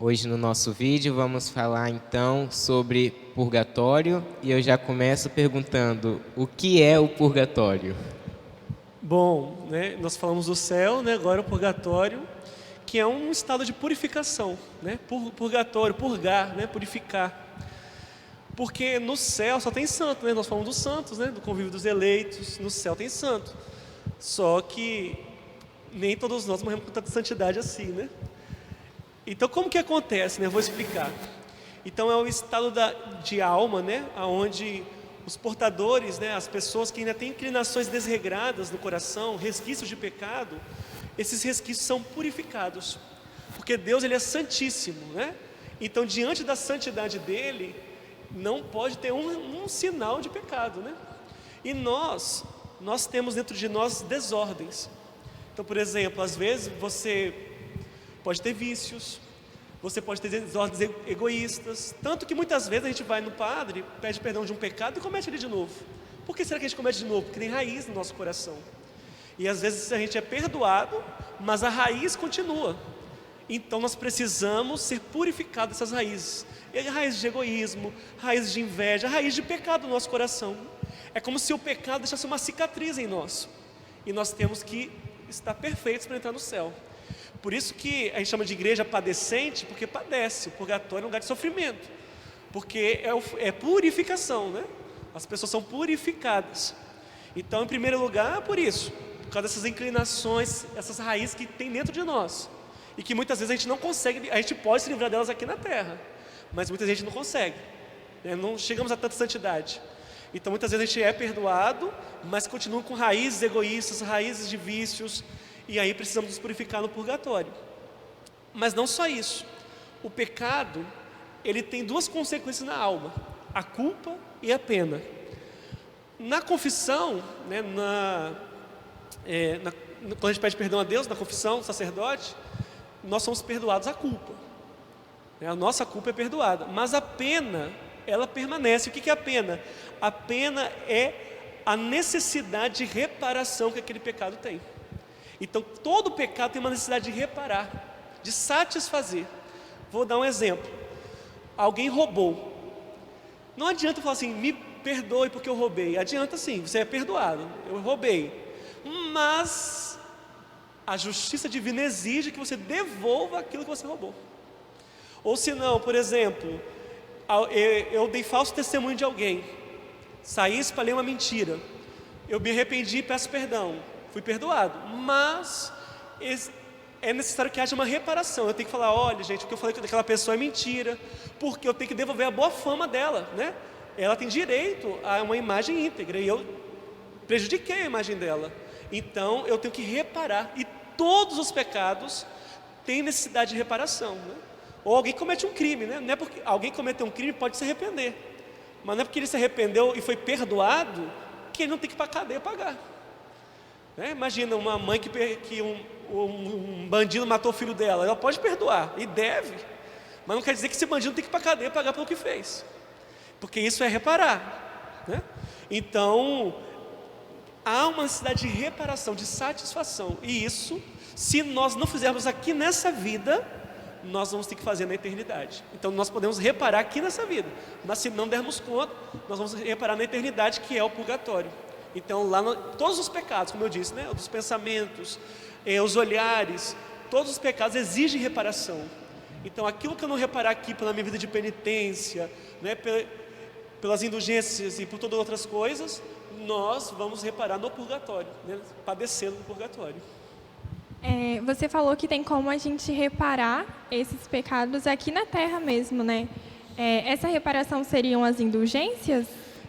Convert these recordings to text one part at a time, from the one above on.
Hoje no nosso vídeo vamos falar então sobre purgatório e eu já começo perguntando o que é o purgatório? Bom, né, nós falamos do céu, né, agora o purgatório, que é um estado de purificação, né, purgatório, purgar, né, purificar. Porque no céu só tem santo, né, nós falamos dos santos, né, do convívio dos eleitos, no céu tem santo. Só que nem todos nós morremos com tanta santidade assim, né? Então como que acontece, né? Eu vou explicar. Então é o estado de alma, né, onde os portadores, né, as pessoas que ainda têm inclinações desregradas no coração, resquícios de pecado, esses resquícios são purificados, porque Deus ele é santíssimo, né? Então diante da santidade dele não pode ter um sinal de pecado, né? E nós temos dentro de nós desordens. Então, por exemplo, às vezes você pode ter vícios, você pode ter desordens egoístas, tanto que muitas vezes a gente vai no padre, pede perdão de um pecado e comete ele de novo. Por que será que a gente comete de novo? Porque tem raiz no nosso coração. E às vezes a gente é perdoado, mas a raiz continua. Então nós precisamos ser purificados dessas raízes. Raízes de egoísmo, raízes de inveja, raiz de pecado no nosso coração. É como se o pecado deixasse uma cicatriz em nós. E nós temos que estar perfeitos para entrar no céu. Por isso que a gente chama de igreja padecente, porque padece. O purgatório é um lugar de sofrimento. Porque é purificação, né? As pessoas são purificadas. Então, em primeiro lugar, por isso. Por causa dessas inclinações, essas raízes que tem dentro de nós. E que muitas vezes a gente não consegue, a gente pode se livrar delas aqui na terra. Mas muita gente não consegue, né? Não chegamos a tanta santidade. Então muitas vezes a gente é perdoado, mas continua com raízes egoístas, raízes de vícios. E aí precisamos nos purificar no purgatório. Mas não só isso. O pecado, ele tem duas consequências na alma: a culpa e a pena. Na confissão, né, quando a gente pede perdão a Deus, na confissão, do sacerdote, nós somos perdoados a culpa. A nossa culpa é perdoada, mas a pena, ela permanece. O que é a pena? A pena é a necessidade de reparação que aquele pecado tem. Então todo pecado tem uma necessidade de reparar, de satisfazer. Vou dar um exemplo. Alguém roubou. Não adianta falar assim, me perdoe porque eu roubei. Adianta sim, você é perdoado, eu roubei. Mas a justiça divina exige que você devolva aquilo que você roubou. Ou se não, por exemplo, eu dei falso testemunho de alguém, saí e espalhei uma mentira, eu me arrependi e peço perdão, fui perdoado, mas é necessário que haja uma reparação. Eu tenho que falar, olha gente, o que eu falei daquela pessoa é mentira, porque eu tenho que devolver a boa fama dela, né? Ela tem direito a uma imagem íntegra e eu prejudiquei a imagem dela. Então eu tenho que reparar, e todos os pecados têm necessidade de reparação, né? Ou alguém comete um crime, né? Não é porque alguém cometeu um crime, pode se arrepender, mas não é porque ele se arrependeu e foi perdoado que ele não tem que ir para a cadeia pagar, né? Imagina uma mãe que um bandido matou o filho dela, ela pode perdoar e deve, mas não quer dizer que esse bandido tem que ir para a cadeia pagar pelo que fez, porque isso é reparar, né? Então há uma necessidade de reparação, de satisfação, e isso, se nós não fizermos aqui nessa vida, nós vamos ter que fazer na eternidade. Então nós podemos reparar aqui nessa vida, mas se não dermos conta, nós vamos reparar na eternidade, que é o purgatório. Então lá todos os pecados, como eu disse, né, os pensamentos, os olhares, todos os pecados exigem reparação. Então aquilo que eu não reparar aqui pela minha vida de penitência, né, pelas indulgências e por todas outras coisas, nós vamos reparar no purgatório, né, padecendo no purgatório. Você falou que tem como a gente reparar esses pecados aqui na Terra mesmo, né? Essa reparação seriam as indulgências?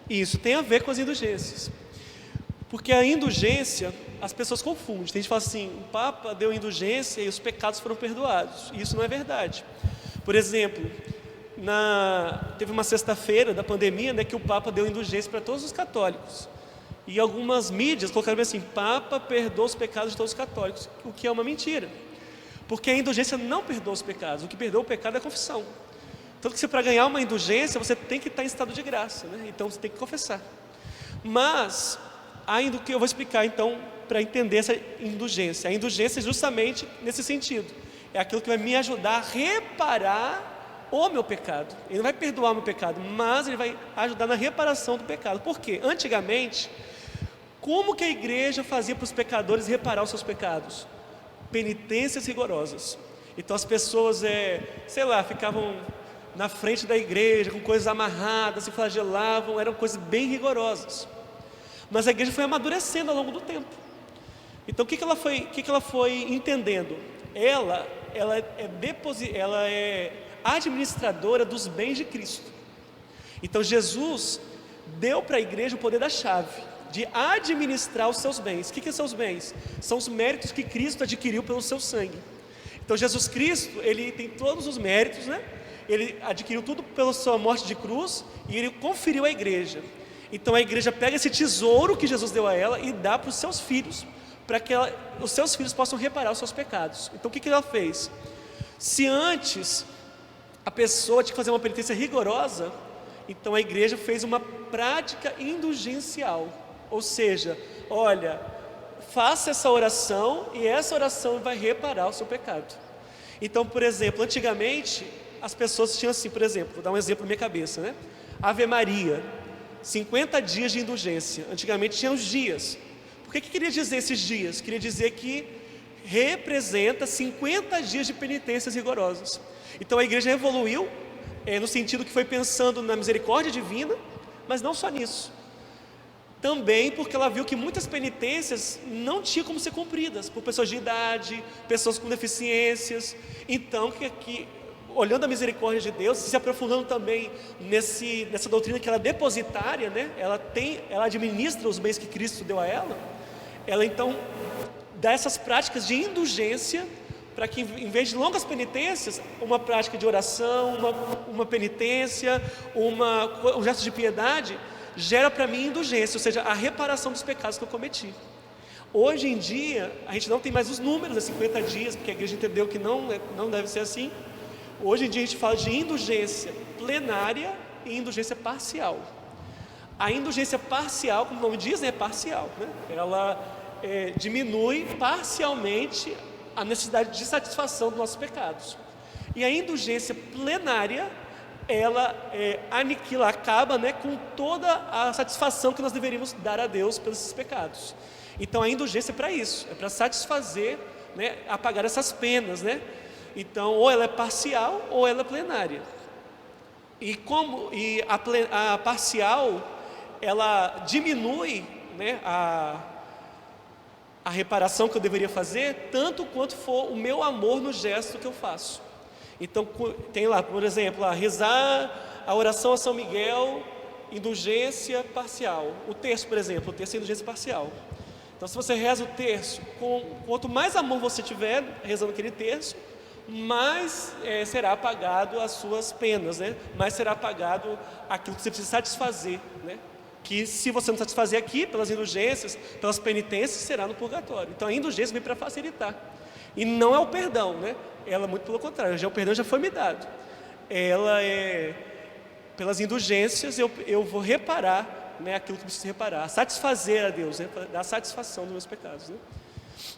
Isso tem a ver com as indulgências. Porque a indulgência, as pessoas confundem. Tem gente que fala assim, o Papa deu indulgência e os pecados foram perdoados. E isso não é verdade. Por exemplo, teve uma sexta-feira da pandemia, né, que o Papa deu indulgência para todos os católicos. E algumas mídias colocaram assim, Papa perdoa os pecados de todos os católicos, o que é uma mentira. Porque a indulgência não perdoa os pecados, o que perdoa o pecado é a confissão. Tanto que para ganhar uma indulgência, você tem que estar em estado de graça, né? Então você tem que confessar. Mas, ainda que eu vou explicar então, para entender essa indulgência. A indulgência é justamente nesse sentido. é aquilo que vai me ajudar a reparar o meu pecado. Ele não vai perdoar o meu pecado, mas ele vai ajudar na reparação do pecado. Por quê? Antigamente, como que a igreja fazia para os pecadores reparar os seus pecados? Penitências rigorosas. Então as pessoas, ficavam na frente da igreja com coisas amarradas, se flagelavam, eram coisas bem rigorosas. Mas a igreja foi amadurecendo ao longo do tempo. Então o que ela foi entendendo? Ela é administradora dos bens de Cristo. Então Jesus deu para a igreja o poder da chave de administrar os seus bens. O que são os bens? São os méritos que Cristo adquiriu pelo seu sangue. Então Jesus Cristo, ele tem todos os méritos, né? Ele adquiriu tudo pela sua morte de cruz e ele conferiu à igreja. Então a igreja pega esse tesouro que Jesus deu a ela e dá para os seus filhos, para que os seus filhos possam reparar os seus pecados. Então o que ela fez? Se antes a pessoa tinha que fazer uma penitência rigorosa, então a igreja fez uma prática indulgencial. Ou seja, olha, faça essa oração e essa oração vai reparar o seu pecado. Então, por exemplo, antigamente as pessoas tinham assim, por exemplo, vou dar um exemplo na minha cabeça, né? Ave Maria, 50 dias de indulgência. Antigamente tinha os dias. Por que queria dizer esses dias? Queria dizer que representa 50 dias de penitências rigorosas. Então a igreja evoluiu no sentido que foi pensando na misericórdia divina, mas não só nisso. Também porque ela viu que muitas penitências não tinham como ser cumpridas por pessoas de idade, pessoas com deficiências. Então, olhando a misericórdia de Deus, se aprofundando também nessa doutrina que ela é depositária, né? Ela administra os bens que Cristo deu a ela. Ela então dá essas práticas de indulgência para que, em vez de longas penitências, uma prática de oração, uma penitência, um gesto de piedade, gera para mim indulgência, ou seja, a reparação dos pecados que eu cometi. Hoje em dia, a gente não tem mais os números de 50 dias, porque a igreja entendeu que não deve ser assim. Hoje em dia a gente fala de indulgência plenária e indulgência parcial. A indulgência parcial, como o nome diz, é parcial, né? Ela diminui parcialmente a necessidade de satisfação dos nossos pecados. E a indulgência plenária, ela acaba, né, com toda a satisfação que nós deveríamos dar a Deus pelos pecados. Então a indulgência é para isso, é para satisfazer, né, apagar essas penas, né? Então ou ela é parcial ou ela é plenária. E a parcial, ela diminui, né, a reparação que eu deveria fazer, tanto quanto for o meu amor no gesto que eu faço. Então tem lá, por exemplo, rezar a oração a São Miguel, indulgência parcial. O terço, por exemplo, o terço é indulgência parcial. Então se você reza o terço, quanto mais amor você tiver rezando aquele terço, mais será apagado as suas penas, né? Mais será apagado aquilo que você precisa satisfazer, né? Que se você não satisfazer aqui, pelas indulgências, pelas penitências, será no purgatório. Então a indulgência vem para facilitar. E não é o perdão, né? Ela, muito pelo contrário, o perdão já foi me dado. Ela pelas indulgências eu vou reparar, né, aquilo que preciso reparar, satisfazer a Deus, né, dar satisfação dos meus pecados, né?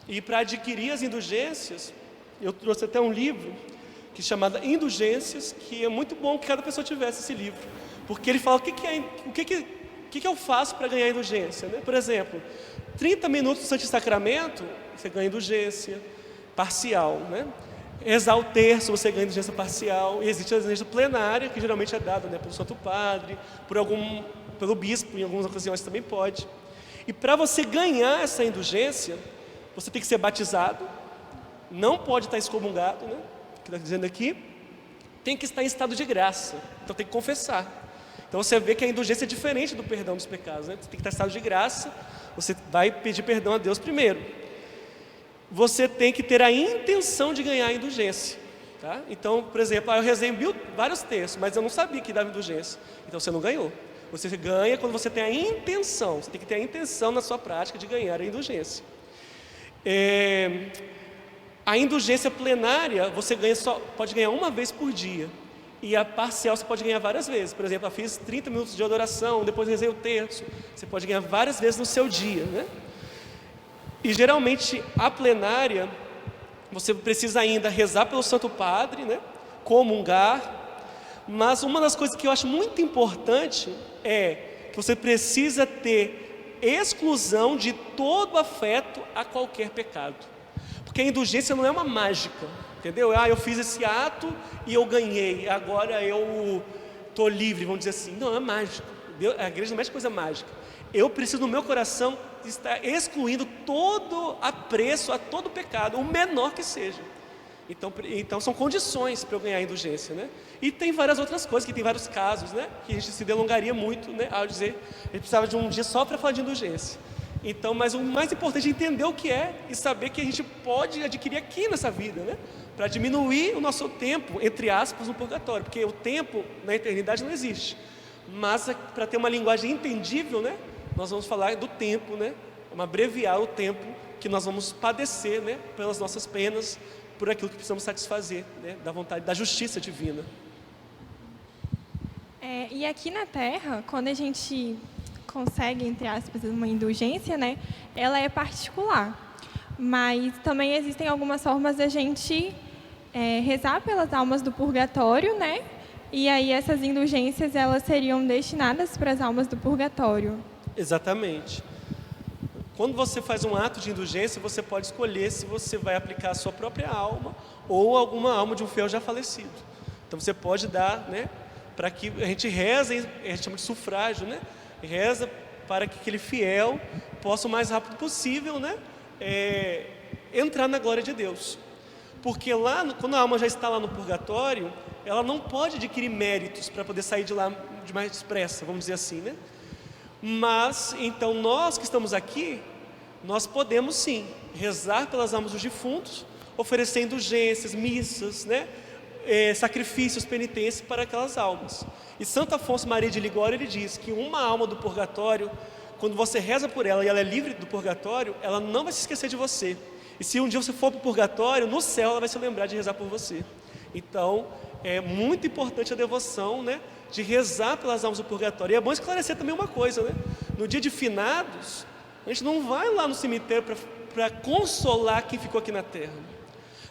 E para adquirir as indulgências, eu trouxe até um livro que é chamado Indulgências, que é muito bom que cada pessoa tivesse esse livro, porque ele fala o que eu faço para ganhar indulgência, né? Por exemplo, 30 minutos do Santo Sacramento, você ganha indulgência parcial, né? Rezar o terço, você ganha indulgência parcial. E existe a indulgência plenária, que geralmente é dada, né, pelo Santo Padre, pelo bispo, em algumas ocasiões também pode. E para você ganhar essa indulgência, você tem que ser batizado, não pode estar excomungado, né, que está dizendo aqui, tem que estar em estado de graça, então tem que confessar. Então você vê que a indulgência é diferente do perdão dos pecados, né? Você tem que estar em estado de graça, você vai pedir perdão a Deus primeiro. Você tem que ter a intenção de ganhar a indulgência, tá? Então, por exemplo, eu rezei vários terços, mas eu não sabia que dava indulgência, então você não ganhou. Você ganha quando você tem a intenção, você tem que ter a intenção na sua prática de ganhar a indulgência. A indulgência plenária você pode ganhar uma vez por dia, e a parcial você pode ganhar várias vezes. Por exemplo, eu fiz 30 minutos de adoração, depois rezei o terço, você pode ganhar várias vezes no seu dia, né? E geralmente a plenária Você precisa ainda rezar pelo Santo Padre, né? Comungar. Mas uma das coisas que eu acho muito importante é que você precisa ter exclusão de todo afeto a qualquer pecado. Porque a indulgência não é uma mágica, entendeu? Eu fiz esse ato e eu ganhei, agora eu estou livre, vamos dizer assim. Não, é mágico. A igreja não mexe coisa mágica. Eu preciso no meu coração estar excluindo todo apreço a todo pecado, o menor que seja. Então são condições para eu ganhar a indulgência, né? E tem várias outras coisas, que tem vários casos, né? Que a gente se delongaria muito, né? Ao dizer, a gente precisava de um dia só para falar de indulgência. Então, mas o mais importante é entender o que é e saber que a gente pode adquirir aqui nessa vida, né? Para diminuir o nosso tempo, entre aspas, no purgatório, porque o tempo na eternidade não existe. Mas para ter uma linguagem entendível, né? Nós vamos falar do tempo, né? Vamos abreviar o tempo que nós vamos padecer, né? Pelas nossas penas, por aquilo que precisamos satisfazer, né? Da vontade, da justiça divina. E aqui na Terra, quando a gente consegue, entre aspas, uma indulgência, né? Ela é particular. Mas também existem algumas formas da gente rezar pelas almas do purgatório, né? E aí essas indulgências, elas seriam destinadas para as almas do purgatório. Exatamente. Quando você faz um ato de indulgência, você pode escolher se você vai aplicar a sua própria alma ou alguma alma de um fiel já falecido. Então você pode dar, né, para que a gente reza, a gente chama de sufrágio, né? Reza para que aquele fiel possa o mais rápido possível, né, entrar na glória de Deus. Porque lá, quando a alma já está lá no purgatório, ela não pode adquirir méritos para poder sair de lá de mais depressa, vamos dizer assim, né? Mas, então, nós que estamos aqui, nós podemos sim rezar pelas almas dos defuntos, oferecer indulgências, missas, né? Sacrifícios, penitências para aquelas almas. E Santo Afonso Maria de Ligório, ele diz que uma alma do purgatório, quando você reza por ela e ela é livre do purgatório, ela não vai se esquecer de você. E se um dia você for para o purgatório, no céu ela vai se lembrar de rezar por você. Então, é muito importante a devoção, né, de rezar pelas almas do purgatório. E é bom esclarecer também uma coisa, né? No dia de finados, a gente não vai lá no cemitério para consolar quem ficou aqui na terra.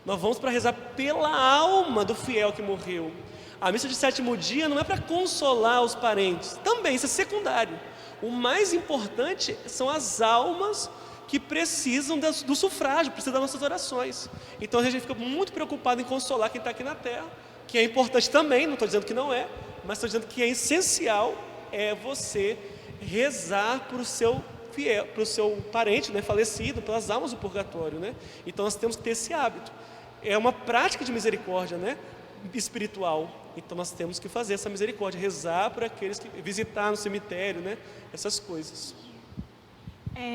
Nós vamos para rezar pela alma do fiel que morreu. A missa de sétimo dia não é para consolar os parentes. Também, isso é secundário. O mais importante são as almas que precisam do sufrágio, precisam das nossas orações. Então a gente fica muito preocupado em consolar quem está aqui na terra, que é importante também, não estou dizendo que não é, mas estou dizendo que é essencial você rezar para o seu fiel, para o seu parente, né, falecido, pelas almas do purgatório, né? Então nós temos que ter esse hábito. É uma prática de misericórdia, né, espiritual. Então nós temos que fazer essa misericórdia, rezar por aqueles que visitar no cemitério, né, essas coisas.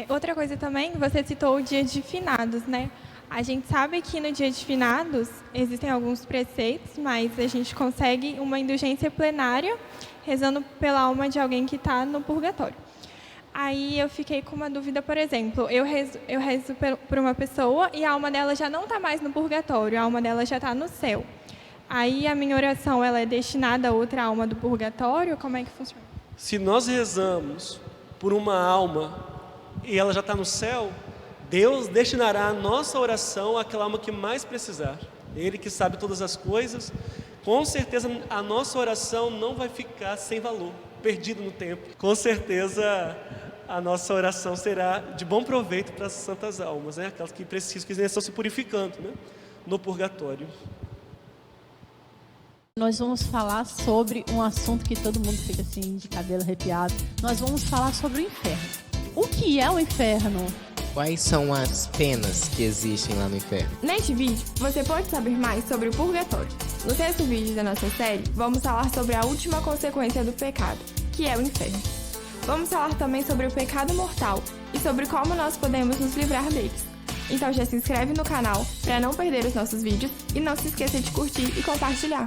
Outra coisa também, você citou o dia de finados, né? A gente sabe que no dia de finados existem alguns preceitos, mas a gente consegue uma indulgência plenária rezando pela alma de alguém que está no purgatório. Aí eu fiquei com uma dúvida, por exemplo, eu rezo por uma pessoa e a alma dela já não está mais no purgatório, a alma dela já está no céu. Aí a minha oração ela é destinada a outra alma do purgatório? Como é que funciona? Se nós rezamos por uma alma e ela já está no céu, Deus destinará a nossa oração àquela alma que mais precisar. Ele que sabe todas as coisas, com certeza a nossa oração não vai ficar sem valor, perdido no tempo. Com certeza a nossa oração será de bom proveito para as santas almas, né? Aquelas que precisam, que estão se purificando, né, no purgatório. Nós vamos falar sobre um assunto que todo mundo fica assim de cabelo arrepiado. Nós vamos falar sobre o inferno. O que é o inferno? Quais são as penas que existem lá no inferno? Neste vídeo, você pode saber mais sobre o purgatório. No sexto vídeo da nossa série, vamos falar sobre a última consequência do pecado, que é o inferno. Vamos falar também sobre o pecado mortal e sobre como nós podemos nos livrar deles. Então já se inscreve no canal para não perder os nossos vídeos e não se esqueça de curtir e compartilhar.